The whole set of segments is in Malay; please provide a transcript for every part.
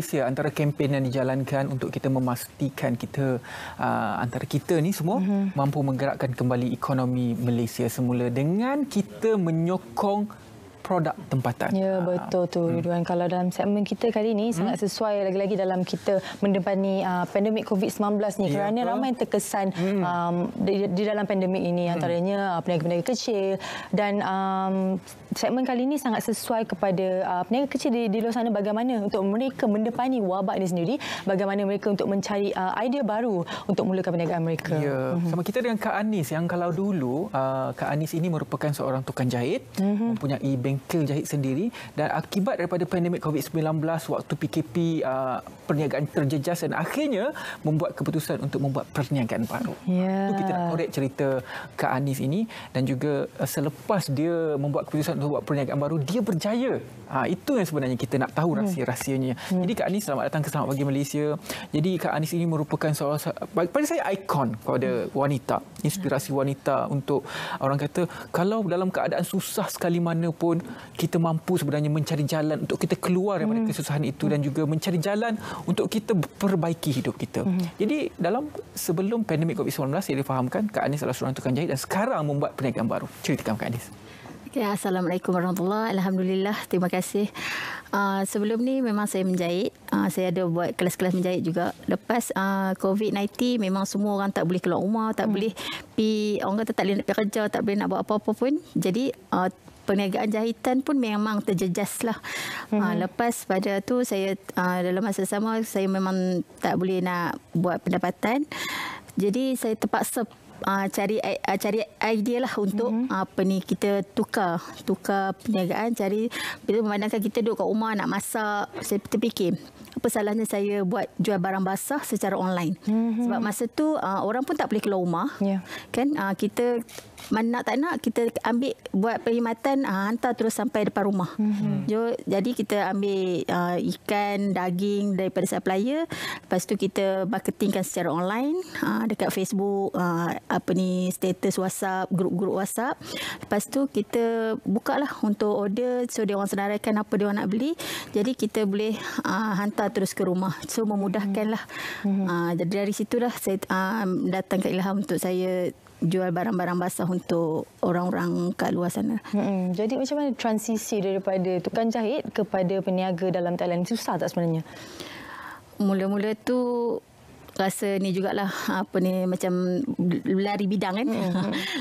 Antara kempen yang dijalankan untuk kita memastikan kita antara kita ni semua mampu menggerakkan kembali ekonomi Malaysia semula dengan kita menyokong produk tempatan. Ya, betul tu Ridwan. Kalau dalam segmen kita kali ini sangat sesuai lagi-lagi dalam kita mendepani pandemik COVID-19 ni, kerana ramai yang terkesan di dalam pandemik ini, antaranya peniaga-peniaga kecil, dan segmen kali ini sangat sesuai kepada peniaga kecil di luar sana, bagaimana untuk mereka mendepani wabak ini sendiri, bagaimana mereka untuk mencari idea baru untuk mulakan perniagaan mereka. Ya, sama kita dengan Kak Anis yang kalau dulu Kak Anis ini merupakan seorang tukang jahit, mempunyai bengkel jahit sendiri, dan akibat daripada pandemik COVID-19 waktu PKP perniagaan terjejas dan akhirnya membuat keputusan untuk membuat perniagaan baru. Itu kita nak korek cerita Kak Anis ini, dan juga selepas dia membuat keputusan untuk buat perniagaan baru, dia berjaya. Itu yang sebenarnya kita nak tahu rahsia-rahsianya. Jadi Kak Anis, selamat datang ke Selamat Pagi Malaysia. Jadi Kak Anis ini merupakan seorang, pada saya, ikon kepada wanita, inspirasi wanita untuk orang kata kalau dalam keadaan susah sekali mana pun kita mampu sebenarnya mencari jalan untuk kita keluar daripada kesusahan itu dan juga mencari jalan untuk kita perbaiki hidup kita. Jadi sebelum pandemik COVID-19, saya difahamkan Kak Anis adalah seorang tukang jahit dan sekarang membuat perniagaan baru. Ceritakan Kak Anis. Ya, Assalamualaikum warahmatullahi wabarakatuh. Alhamdulillah, terima kasih. Sebelum ni memang saya menjahit. Saya ada buat kelas-kelas menjahit juga. Lepas COVID-19 memang semua orang tak boleh keluar rumah, tak boleh pergi, orang kata tak boleh nak pergi kerja, tak boleh nak buat apa-apa pun. Jadi perniagaan jahitan pun memang terjejas lah. Lepas pada tu saya dalam masa sama saya memang tak boleh nak buat pendapatan. Jadi saya terpaksa cari idea lah untuk kita tukar perniagaan, cari bila memandangkan kita duduk kat rumah nak masak, saya terfikir apa salahnya saya buat jual barang basah secara online. Sebab masa tu orang pun tak boleh keluar rumah. Kan kita nak tak nak kita ambil buat perkhidmatan, hantar terus sampai depan rumah. Jadi kita ambil ikan, daging daripada supplier, lepas tu kita marketingkan secara online dekat Facebook, status WhatsApp, grup-grup WhatsApp. Lepas tu kita bukalah untuk order, so dia orang senaraikan apa dia orang nak beli. Jadi kita boleh hantar terus ke rumah. So memudahkanlah. Jadi dari situlah saya datangkan ilham untuk saya jual barang-barang basah untuk orang-orang kat luar sana. Jadi macam mana transisi daripada tukang jahit kepada peniaga dalam Thailand? Susah tak sebenarnya? Mula-mula tu rasa ni jugalah macam lari bidang kan.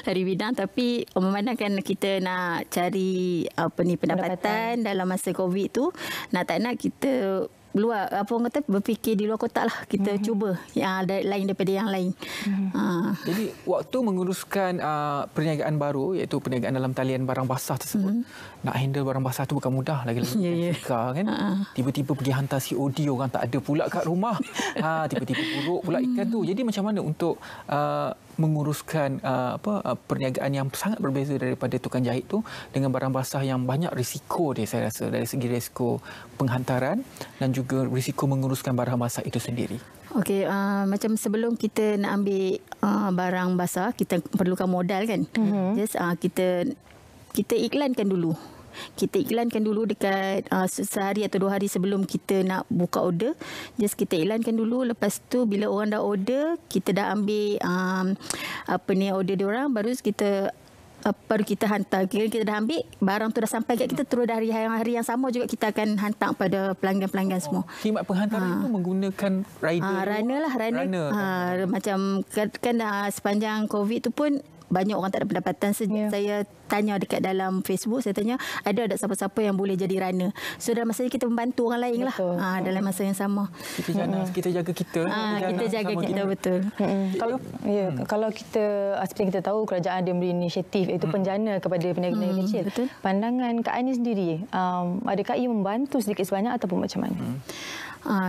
Lari bidang, tapi memandangkan kita nak cari pendapatan dalam masa COVID tu, nak tak nak kita luar orang kata berfikir di luar kotak lah, kita cuba yang lain daripada yang lain. Jadi waktu menguruskan perniagaan baru, iaitu perniagaan dalam talian barang basah tersebut, nak handle barang basah tu bukan mudah lagi-lagi. Kan tiba-tiba pergi hantar COD, orang tak ada pula kat rumah. Tiba-tiba buruk pula ikan tu. Jadi macam mana untuk menguruskan perniagaan yang sangat berbeza daripada tukang jahit tu dengan barang basah yang banyak risiko dia, saya rasa, dari segi risiko penghantaran dan juga risiko menguruskan barang basah itu sendiri. Okey, macam sebelum kita nak ambil barang basah, kita perlukan modal kan. Just kita iklankan dulu. Kita iklankan dulu dekat sehari atau 2 hari sebelum kita nak buka order. Just kita iklankan dulu. Lepas tu bila orang dah order, kita dah ambil order dia orang, baru kita hantar. Kita dah ambil barang tu, dah sampai kat kita, terus dari hari yang sama juga kita akan hantar pada pelanggan-pelanggan semua. Khidmat penghantaran itu menggunakan rider. Runner. Macam kan sepanjang COVID tu pun banyak orang tak ada pendapatan. Saya tanya dekat dalam Facebook, saya tanya ada siapa-siapa yang boleh jadi runner. So dalam masa ni kita membantu orang lain lah. Dalam masa yang sama. Kita jaga kita. Kita jaga kita, betul. Kalau kita, seperti kita tahu, kerajaan ada beri inisiatif iaitu penjana kepada peniaga-peniaga kecil. Betul. Pandangan Kak Anis sendiri, adakah ia membantu sedikit sebanyak ataupun macam mana?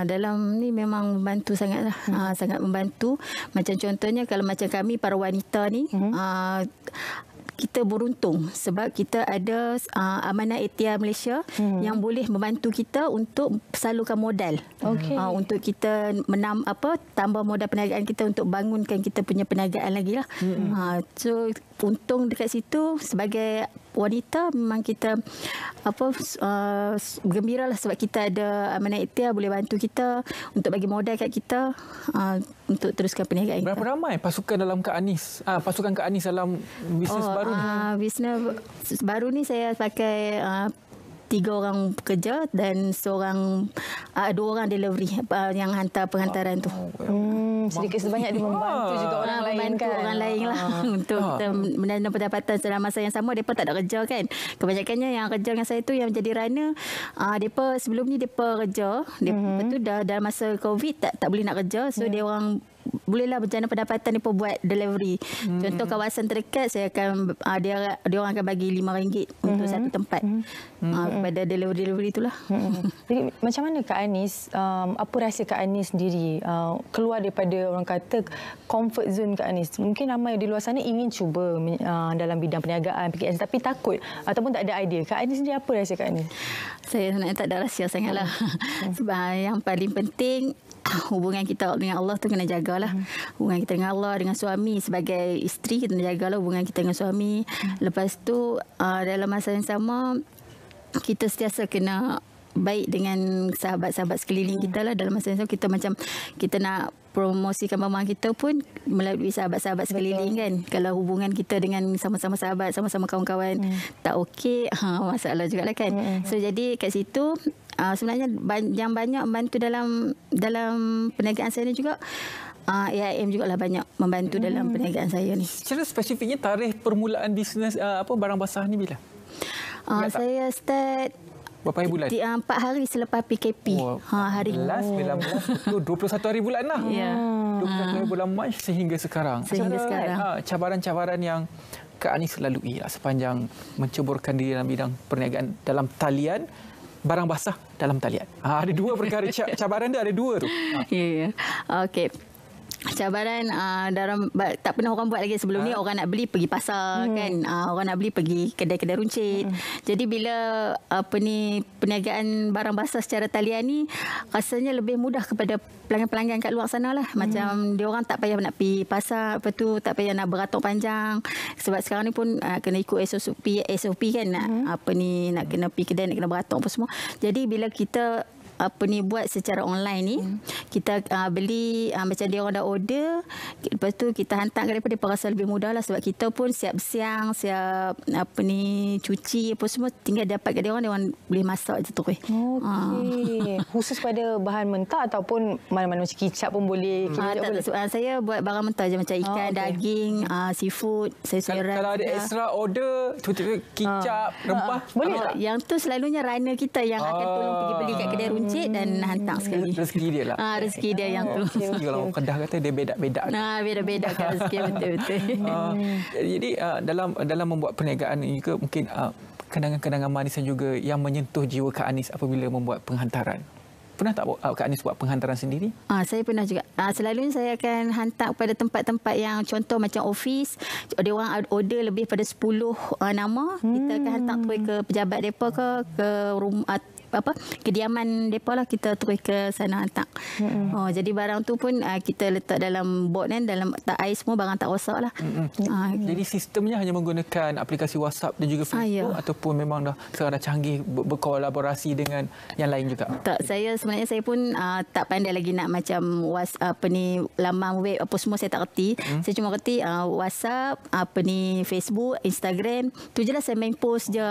Dalam ni memang membantu sangatlah. Sangat membantu. Macam contohnya kalau macam kami para wanita ni, kita beruntung sebab kita ada Amanah Ikhtiar Malaysia yang boleh membantu kita untuk salurkan modal. Untuk kita tambah modal perniagaan kita untuk bangunkan kita punya perniagaan lagi lah. So untung dekat situ sebagai wanita memang kita gembiralah sebab kita ada Amanah Ikhtiar boleh bantu kita untuk bagi modal kat kita untuk teruskan perniagaan kita. Berapa ramai pasukan dalam Kak Anis? Pasukan Kak Anis dalam bisnes baru ni? Bisnes baru ni saya pakai 3 orang pekerja dan 2 orang delivery yang hantar pengantaran tu. Sedikit sebanyak dia membantu juga orang lain kan. Orang lain lah untuk kita menanam pendapatan dalam masa yang sama. Mereka tak ada kerja kan. Kebanyakannya yang kerja dengan saya tu yang menjadi runner. Mereka sebelum ni mereka kerja. Lepas tu dah dalam masa COVID tak boleh nak kerja. So dia orang bolehlah berjana pendapatan mereka buat delivery. Contoh kawasan terdekat saya akan dia orang akan bagi RM5 untuk satu tempat. Pada delivery itulah. Jadi macam mana Kak Anis, apa rahsia Kak Anis sendiri keluar daripada orang kata comfort zone Kak Anis? Mungkin ramai di luar sana ingin cuba dalam bidang perniagaan PKS tapi takut ataupun tak ada idea. Kak Anis sendiri apa rahsia Kak Anis? Saya sebenarnya tak ada rahsia sangatlah. Sebab yang paling penting hubungan kita dengan Allah tu kena jagalah. Hubungan kita dengan Allah, dengan suami sebagai isteri kita kena jagalah hubungan kita dengan suami. Lepas tu dalam masa yang sama kita sentiasa kena baik dengan sahabat-sahabat sekeliling kita lah. Dalam masa yang sama kita macam kita nak promosikan barang kita pun melalui sahabat-sahabat sekeliling kan. Kalau hubungan kita dengan sama-sama sahabat, sama-sama kawan-kawan tak okey, masalah jugalah kan. So jadi kat situ sebenarnya yang banyak membantu dalam perniagaan saya ni juga AIM jugalah banyak membantu dalam perniagaan saya ni. Secara spesifiknya tarikh permulaan bisnes barang basah ni bila? Saya start berapa hari bulan? 4 hari selepas PKP. Hari 19 21 hari bulan lah. 21 hari bulan Mac sehingga sekarang. Cabaran-cabaran yang Kak Anis lalui sepanjang menceburkan diri dalam bidang perniagaan dalam talian barang basah dalam talian. Ada 2 perkara cabaran dia ada 2 tu. Ya. Okey. Cabaran dalam tak pernah orang buat lagi sebelum ni. Orang nak beli pergi pasar kan, orang nak beli pergi kedai-kedai runcit. Jadi bila perniagaan barang basah secara talian ni rasanya lebih mudah kepada pelanggan-pelanggan kat luar sana lah. Macam dia orang tak payah nak pergi pasar, lepas tu tak payah nak beratur panjang sebab sekarang ni pun kena ikut SOP kan, nak nak kena pergi kedai, nak kena beratur apa semua. Jadi bila kita buat secara online ni, kita beli macam dia orang dah order, lepas tu kita hantar kepada dia, rasa lebih mudah lah sebab kita pun siap siang, siap cuci apa semua, tinggal dapat kat dia orang boleh masak je tu. Okey. Khusus pada bahan mentah ataupun mana-mana macam kicap pun boleh? Saya buat barang mentah je macam ikan, daging, seafood, sayur-sayuran. Kalau ada extra order, kicap, rempah, boleh tak? Yang tu selalunya runner kita yang akan tolong pergi beli kat kedai runcit dan hantar sekali. Rezeki dia lah. Rezeki dia yang tu. Kalau kedah kata dia bedak-bedak. Beda-beda kan rezeki, betul-betul. Jadi dalam membuat perniagaan ini juga mungkin kenangan-kenangan manis juga yang menyentuh jiwa Kak Anis apabila membuat penghantaran. Pernah tak Kak Anis buat penghantaran sendiri? Saya pernah juga. Selalunya saya akan hantar kepada tempat-tempat yang contoh macam office. Dia orang order lebih pada 10 nama. Kita akan hantar ke pejabat mereka ke rumah kediaman mereka lah, kita terus ke sana hantar. Jadi barang tu pun kita letak dalam bot kan, dalam tak air semua, barang tak rosak lah. Jadi sistemnya hanya menggunakan aplikasi WhatsApp dan juga Facebook ataupun memang sekarang dah canggih berkolaborasi dengan yang lain juga? Tak, sebenarnya saya pun tak pandai lagi nak macam laman web apa semua saya tak kerti. Saya cuma kerti WhatsApp, Facebook, Instagram. Tu je lah saya main post je.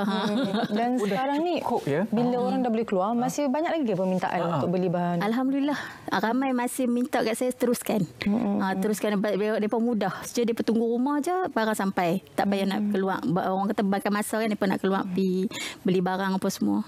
Dan sekarang ni bila orang dah boleh keluar, masih banyak lagi permintaan untuk beli bahan? Alhamdulillah. Ramai masih minta kat saya teruskan. Teruskan, mereka mudah. Sejak mereka tunggu rumah je, barang sampai. Tak payah nak keluar. Orang kata bakal masa kan, mereka nak keluar pergi beli barang apa semua.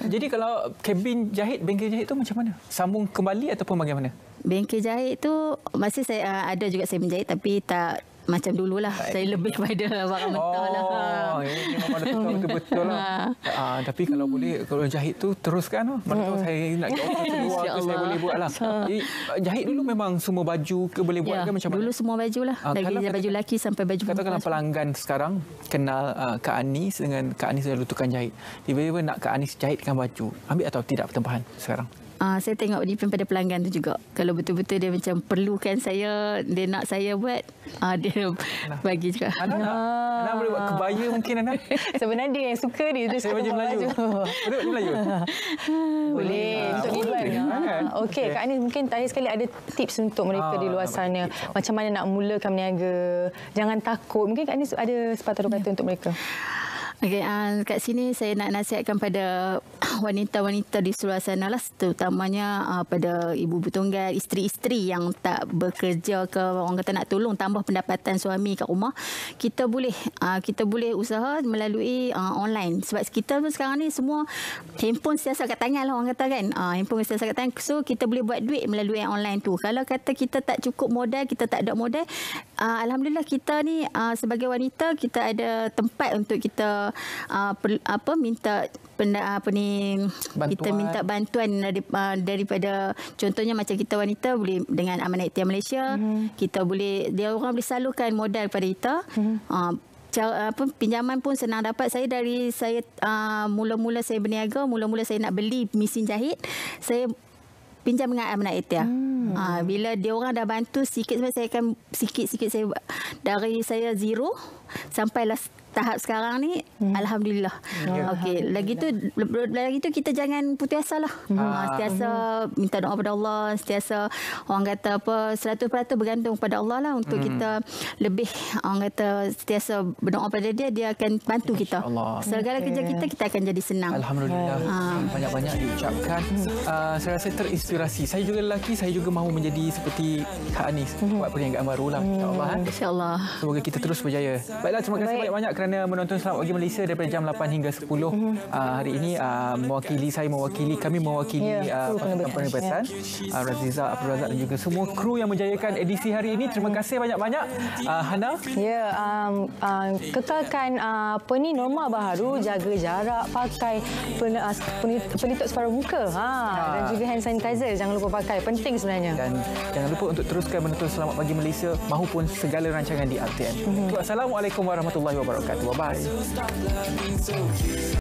Jadi kalau kabin jahit, bengkel jahit tu macam mana? Sambung kembali ataupun bagaimana? Bengkel jahit tu masih saya ada juga saya menjahit, tapi tak macam dululah. Saya lebih kepada barang mentah lah. Ini memang betul-betul lah. Tapi kalau boleh, kalau jahit tu teruskan. Mana tahu saya nak keluar tu saya boleh buat lah. Jadi jahit dulu memang semua baju ke boleh buat ke macam mana? Dulu semua baju lah. Dari baju lelaki sampai baju perempuan. Katakanlah pelanggan sekarang kenal Kak Anis dengan Kak Anis adalah tukang jahit. Tiba-tiba nak Kak Anis jahitkan baju. Ambil atau tidak pertempahan sekarang? saya tengok depend pada pelanggan tu juga. Kalau betul-betul dia macam perlukan saya, dia nak saya buat, dia bagi juga. Ana boleh buat kebaya mungkin Ana. Sebenarnya dia yang suka dia. Saya baju Melayu. Betul baju Melayu. Boleh untuk dibuat. Okey, Kak Anis mungkin terakhir sekali ada tips untuk mereka di luar sana. Macam mana nak mulakan berniaga. Jangan takut. Mungkin Kak Anis ada sepatah dua kata untuk mereka. Okey, kat sini saya nak nasihatkan pada wanita-wanita di seluruh sana lah, terutamanya pada ibu tunggal, isteri-isteri yang tak bekerja ke, orang kata nak tolong tambah pendapatan suami kat rumah. Kita boleh usaha melalui online. Sebab kita sekarang ni semua handphone sentiasa kat tangan lah, orang kata kan. Handphone sentiasa kat tangan. So kita boleh buat duit melalui online tu. Kalau kata kita tak cukup modal, kita tak ada modal, alhamdulillah kita ni sebagai wanita kita ada tempat untuk kita minta kita minta bantuan daripada, contohnya macam kita wanita boleh dengan Amanah Ikhtiar Malaysia, kita boleh, dia orang boleh salurkan modal pada kita. Pinjaman pun senang dapat. Saya mula-mula saya berniaga, mula-mula saya nak beli mesin jahit, saya pinjam dengan Amanah Ikhtiar. Bila dia orang dah bantu sikit, saya akan sikit-sikit saya dari saya zero sampailah tahap sekarang ni, alhamdulillah. Okey, lagi tu kita jangan putus asa lah. Sentiasa minta doa pada Allah, sentiasa orang kata 100% bergantung pada Allah lah untuk kita lebih, orang kata sentiasa berdoa pada dia akan bantu kita. Segala kerja kita akan jadi senang. Alhamdulillah. Banyak-banyak diucapkan. Saya rasa terinspirasi. Saya juga lelaki, saya juga mahu menjadi seperti Kak Anis, buat perniagaan baru lah. InsyaAllah. InsyaAllah. Semoga kita terus berjaya. Baiklah, terima kasih banyak-banyak kerana menonton Selamat Pagi Malaysia daripada jam 8 hingga 10. Hari ini kami mewakili pasukan penerbitan Raziza, Abdul Razak dan juga semua kru yang menjayakan edisi hari ini. Terima kasih banyak-banyak. Hana? Ya, kekalkan norma baru, jaga jarak, pakai pelitup separuh muka dan juga hand sanitizer jangan lupa pakai, penting sebenarnya. Dan jangan lupa untuk teruskan menonton Selamat Pagi Malaysia mahupun segala rancangan di RTM. Assalamualaikum warahmatullahi wabarakatuh. Bye.